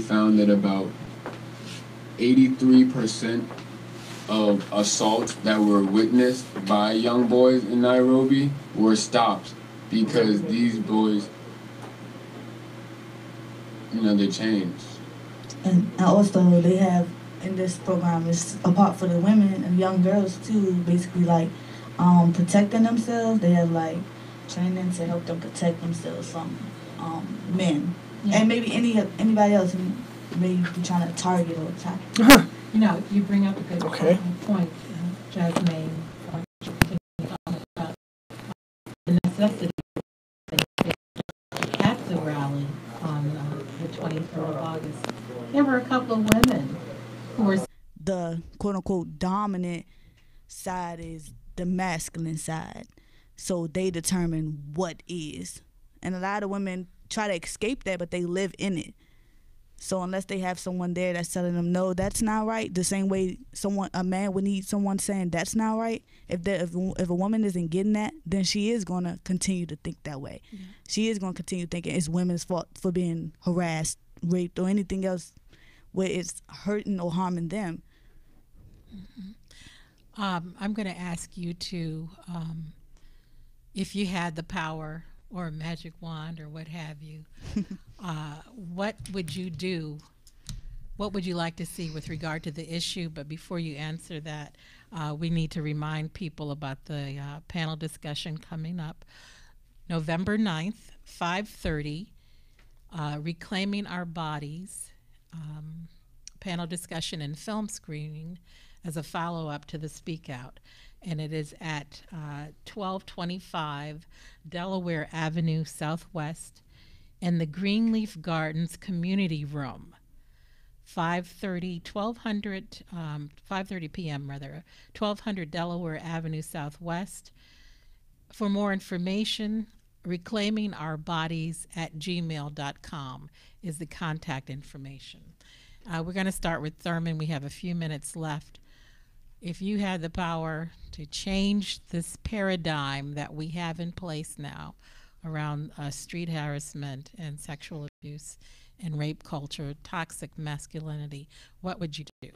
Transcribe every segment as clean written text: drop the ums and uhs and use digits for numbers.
found that about 83% of assaults that were witnessed by young boys in Nairobi were stopped because these boys, they changed. And also they have in this program is a part for the women and young girls too, basically like protecting themselves. They have like training to help them protect themselves from men. Yeah. And maybe anybody else who may be trying to target or attack. You bring up a good point, Jasmine, about the necessity at the rally on the 23rd of August. There were a couple of women who were... The quote-unquote dominant side is the masculine side. So they determine what is. And a lot of women try to escape that, but they live in it. So unless they have someone there that's telling them, no, that's not right, the same way a man would need someone saying that's not right, if a woman isn't getting that, then she is going to continue to think that way. Yeah. She is going to continue thinking it's women's fault for being harassed, raped, or anything else where it's hurting or harming them. Mm-hmm. I'm going to ask you to, if you had the power or a magic wand or what have you, what would you do? What would you like to see with regard to the issue? But before you answer that, we need to remind people about the panel discussion coming up November 9th, 5:30, Reclaiming Our Bodies, panel discussion and film screening as a follow-up to the Speak Out. And it is at 1225 Delaware Avenue Southwest in the Greenleaf Gardens Community Room, 5:30 p.m. 1200 Delaware Avenue Southwest. For more information, reclaimingourbodies@gmail.com is the contact information. We're going to start with Thurman. We have a few minutes left. If you had the power to change this paradigm that we have in place now around street harassment and sexual abuse and rape culture, toxic masculinity, what would you do?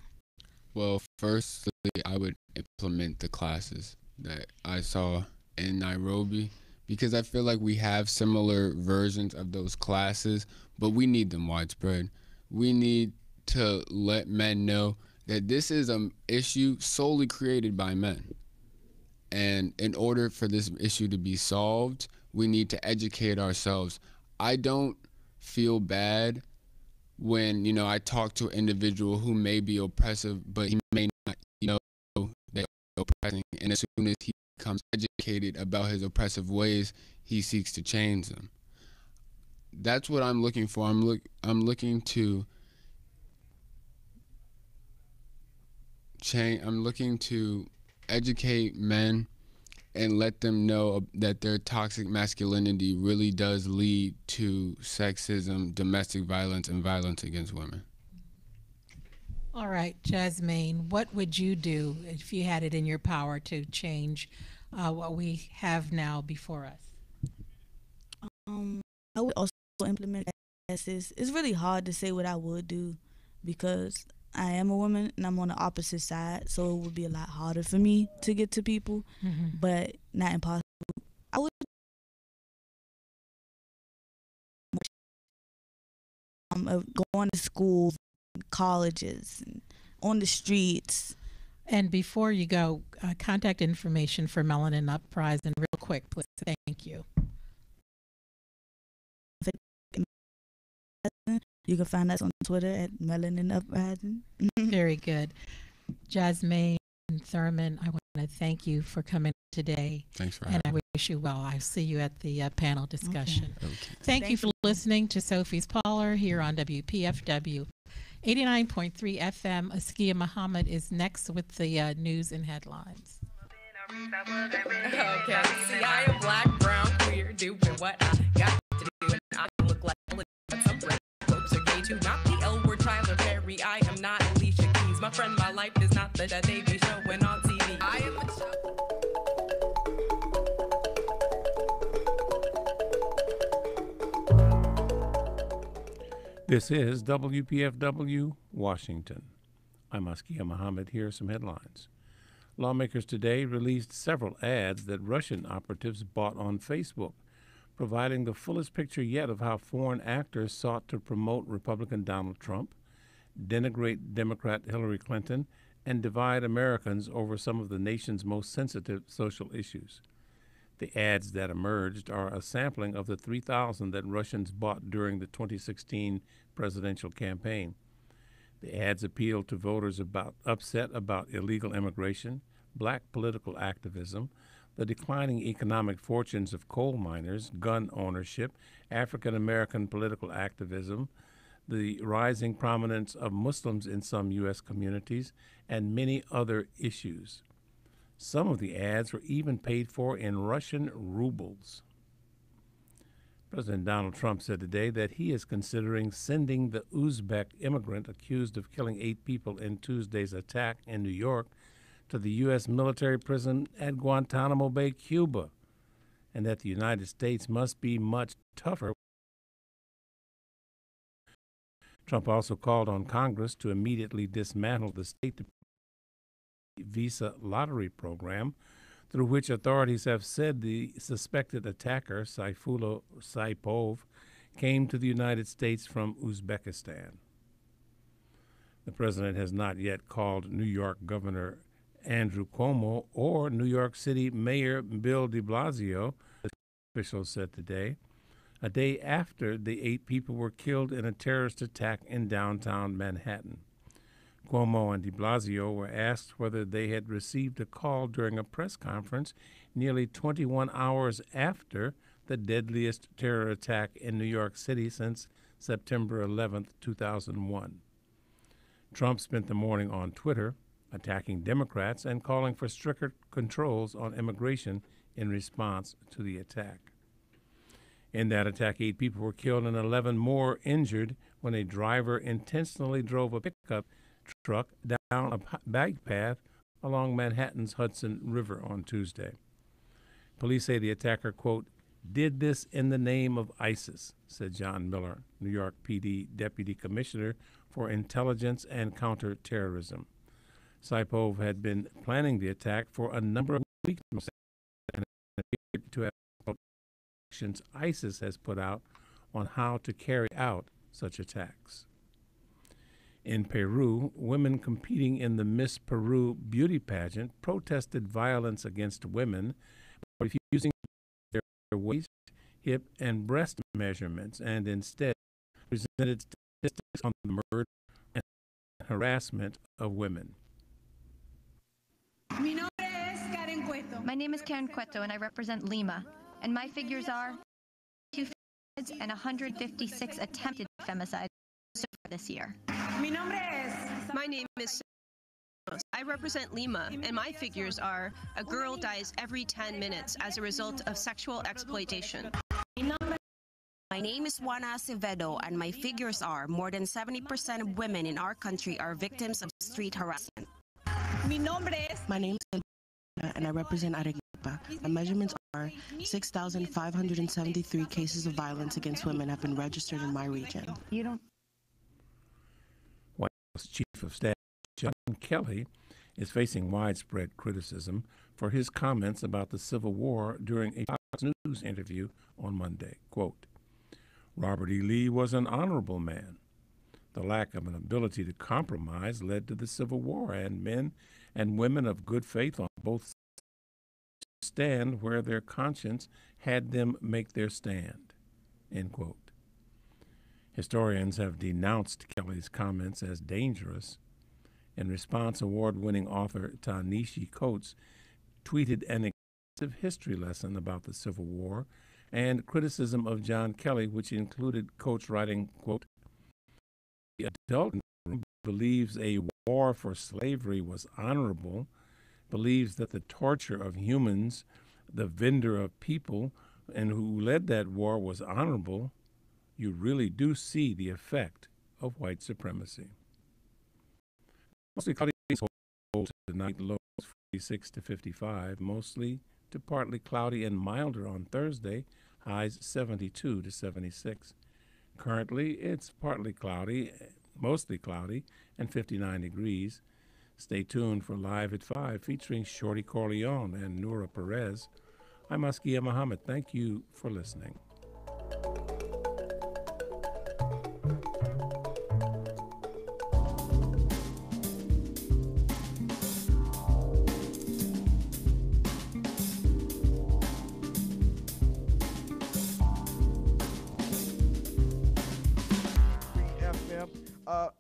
Well, firstly, I would implement the classes that I saw in Nairobi, because I feel like we have similar versions of those classes, but we need them widespread. We need to let men know that this is an issue solely created by men. And in order for this issue to be solved, we need to educate ourselves. I don't feel bad when, I talk to an individual who may be oppressive, but he may not know they're oppressing. And as soon as he becomes educated about his oppressive ways, he seeks to change them. That's what I'm looking for. I'm looking to change. I'm looking to educate men and let them know that their toxic masculinity really does lead to sexism, domestic violence, and violence against women. All right, Jasmine, what would you do if you had it in your power to change what we have now before us? I would also implement classes. It's really hard to say what I would do because I am a woman and I'm on the opposite side, so it would be a lot harder for me to get to people, but not impossible. I would going to schools, colleges, and on the streets. And before you go, contact information for Melanin Uprising real quick, please. Thank you. You can find us on Twitter at Melanin Uprising. Very good. Jasmine Thurman, I want to thank you for coming today. Thanks for having me. And I wish you well. I'll see you at the panel discussion. Okay. Thank you for listening to Sophie's Parlor here on WPFW 89.3 FM. Askia Muhammad is next with the news and headlines. Okay, see, I am black, brown, queer, doing what I got to do, and I look like some folks are gay too. Not the L word Tyler Perry. I am not Alicia Keys. My friend, my life is not the they be showing on TV. I am a This is WPFW, Washington. I'm Askia Mohammed. Here are some headlines. Lawmakers today released several ads that Russian operatives bought on Facebook, providing the fullest picture yet of how foreign actors sought to promote Republican Donald Trump, denigrate Democrat Hillary Clinton, and divide Americans over some of the nation's most sensitive social issues. The ads that emerged are a sampling of the 3,000 that Russians bought during the 2016 presidential campaign. The ads appealed to voters upset about illegal immigration, black political activism, the declining economic fortunes of coal miners, gun ownership, African American political activism, the rising prominence of Muslims in some U.S. communities, and many other issues. Some of the ads were even paid for in Russian rubles. President Donald Trump said today that he is considering sending the Uzbek immigrant accused of killing 8 people in Tuesday's attack in New York to the U.S. military prison at Guantanamo Bay, Cuba, and that the United States must be much tougher. Trump also called on Congress to immediately dismantle the state visa lottery program, through which authorities have said the suspected attacker, Saifullah Saipov, came to the United States from Uzbekistan. The president has not yet called New York Governor Andrew Cuomo or New York City Mayor Bill de Blasio, officials said today, a day after the 8 people were killed in a terrorist attack in downtown Manhattan. Cuomo and de Blasio were asked whether they had received a call during a press conference nearly 21 hours after the deadliest terror attack in New York City since September 11, 2001. Trump spent the morning on Twitter attacking Democrats and calling for stricter controls on immigration in response to the attack. In that attack, 8 people were killed and 11 more injured when a driver intentionally drove a pickup truck down a bike path along Manhattan's Hudson River on Tuesday. Police say the attacker, quote, did this in the name of ISIS, said John Miller, New York PD Deputy Commissioner for Intelligence and Counterterrorism. Saipov had been planning the attack for a number of weeks and appeared to have instructions ISIS has put out on how to carry out such attacks. In Peru, women competing in the Miss Peru beauty pageant protested violence against women by refusing their waist, hip, and breast measurements and instead presented statistics on the murder and harassment of women. My name is Karen Cueto, and I represent Lima. And my figures are 2 femicides and 156 attempted femicides this year. My name is I represent Lima, and my figures are a girl dies every 10 minutes as a result of sexual exploitation. My name is Juana Acevedo, and my figures are more than 70% of women in our country are victims of street harassment. My name is and I represent Arequipa. My measurements are 6,573 cases of violence against women have been registered in my region. White House Chief of Staff John Kelly is facing widespread criticism for his comments about the Civil War during a Fox News interview on Monday. Quote, Robert E. Lee was an honorable man. The lack of an ability to compromise led to the Civil War, and men and women of good faith on both sides stand where their conscience had them make their stand. End quote. Historians have denounced Kelly's comments as dangerous. In response, award-winning author Ta-Nehisi Coates tweeted an extensive history lesson about the Civil War and criticism of John Kelly, which included Coates writing, quote, the adult believes a war for slavery was honorable, believes that the torture of humans, the vendor of people, and who led that war was honorable, you really do see the effect of white supremacy. Mostly cloudy tonight, lows 46 to 55, mostly to partly cloudy and milder on Thursday, highs 72 to 76. Currently, it's partly cloudy, mostly cloudy, and 59 degrees. Stay tuned for Live at 5 featuring Shorty Corleone and Noura Perez. I'm Askia Muhammad. Thank you for listening.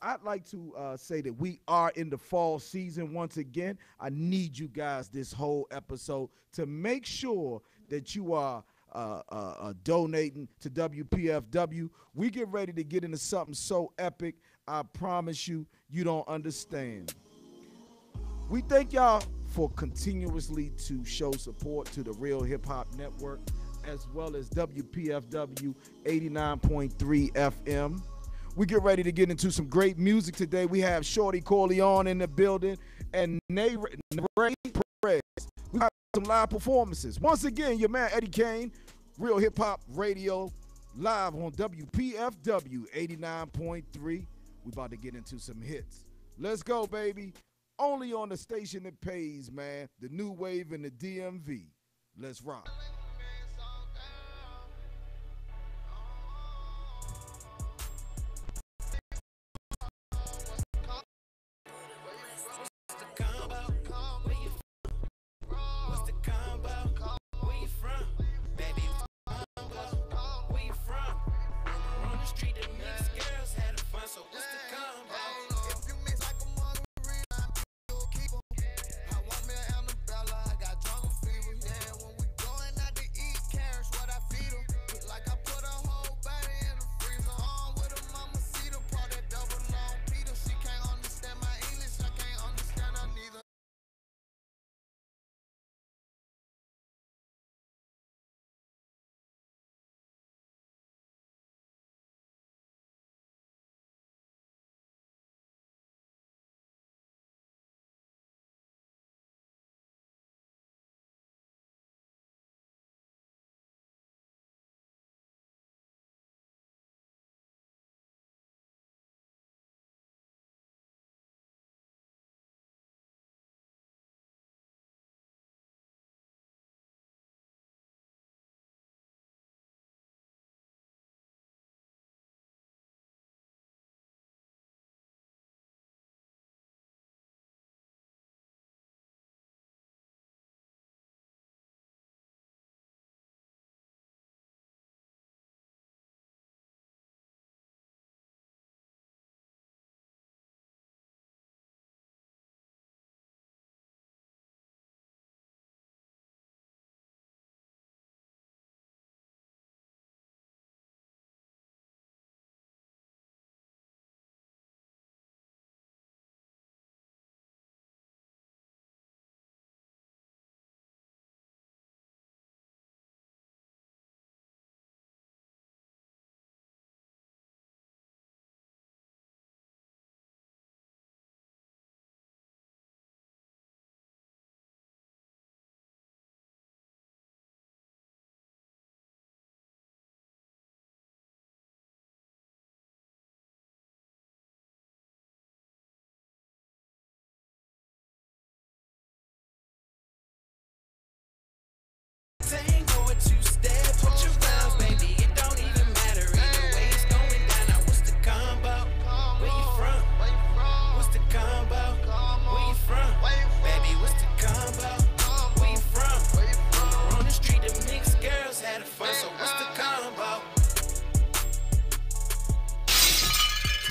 I'd like to say that we are in the fall season once again. I need you guys this whole episode to make sure that you are donating to WPFW. We get ready to get into something so epic. I promise you, you don't understand. We thank y'all for continuously to show support to the Real Hip Hop Network as well as WPFW 89.3 FM. We get ready to get into some great music today. We have Shorty Corleone in the building and Ray Perez. We have some live performances. Once again, your man Eddie Kane, Real Hip Hop Radio, live on WPFW 89.3. We about to get into some hits. Let's go, baby. Only on the station that pays, man. The new wave in the DMV. Let's rock.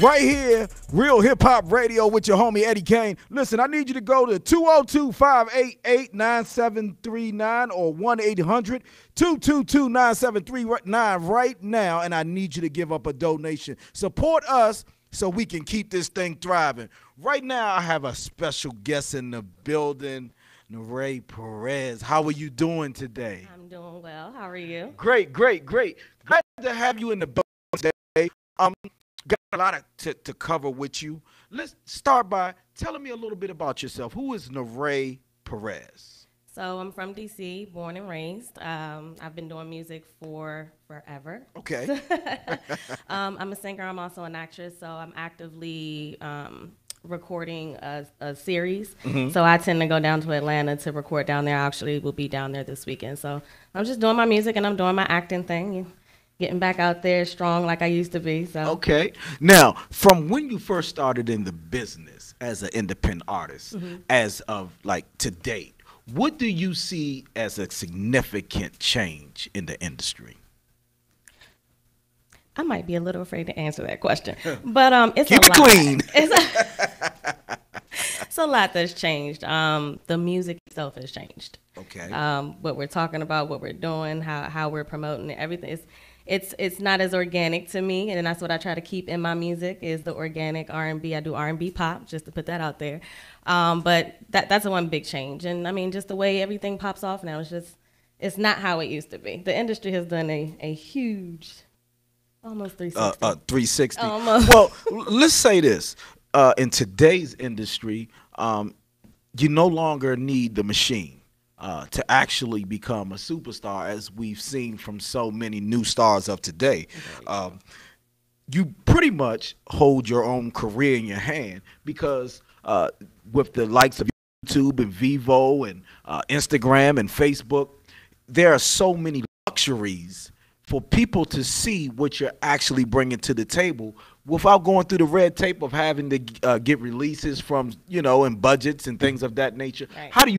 Right here, Real Hip Hop Radio with your homie Eddie Kane. Listen, I need you to go to 202-588-9739 or 1-800-222-9739 right now, and I need you to give up a donation. Support us so we can keep this thing thriving. Right now, I have a special guest in the building, Ray Perez. How are you doing today? I'm doing well. How are you? Great. Glad to have you in the building today. Got a lot to cover with you. Let's start by telling me a little bit about yourself. Who is Ray Perez? So I'm from DC, born and raised. I've been doing music for forever. Okay. I'm a singer. I'm also an actress. So I'm actively recording a series. So I tend to go down to Atlanta to record down there. I actually will be down there this weekend. So I'm just doing my music and I'm doing my acting thing. Getting back out there strong like I used to be. So Okay. Now, from when you first started in the business as an independent artist, as of like to date, what do you see as a significant change in the industry? I might be a little afraid to answer that question, but it's Keep a it lot. clean. It's a lot that's changed. The music itself has changed. Okay. What we're talking about, what we're doing, how we're promoting it, everything. It's not as organic to me, and that's what I try to keep in my music is the organic R&B. I do R&B pop, just to put that out there. But that's one big change, and I mean just the way everything pops off now. It's not how it used to be. The industry has done a huge, almost 360. 360. Almost. Well, let's say this. In today's industry, you no longer need the machine to actually become a superstar, as we've seen from so many new stars of today. You pretty much hold your own career in your hand because with the likes of YouTube and Vivo and Instagram and Facebook, there are so many luxuries for people to see what you're actually bringing to the table without going through the red tape of having to get releases from, and budgets and things of that nature. Right. How do you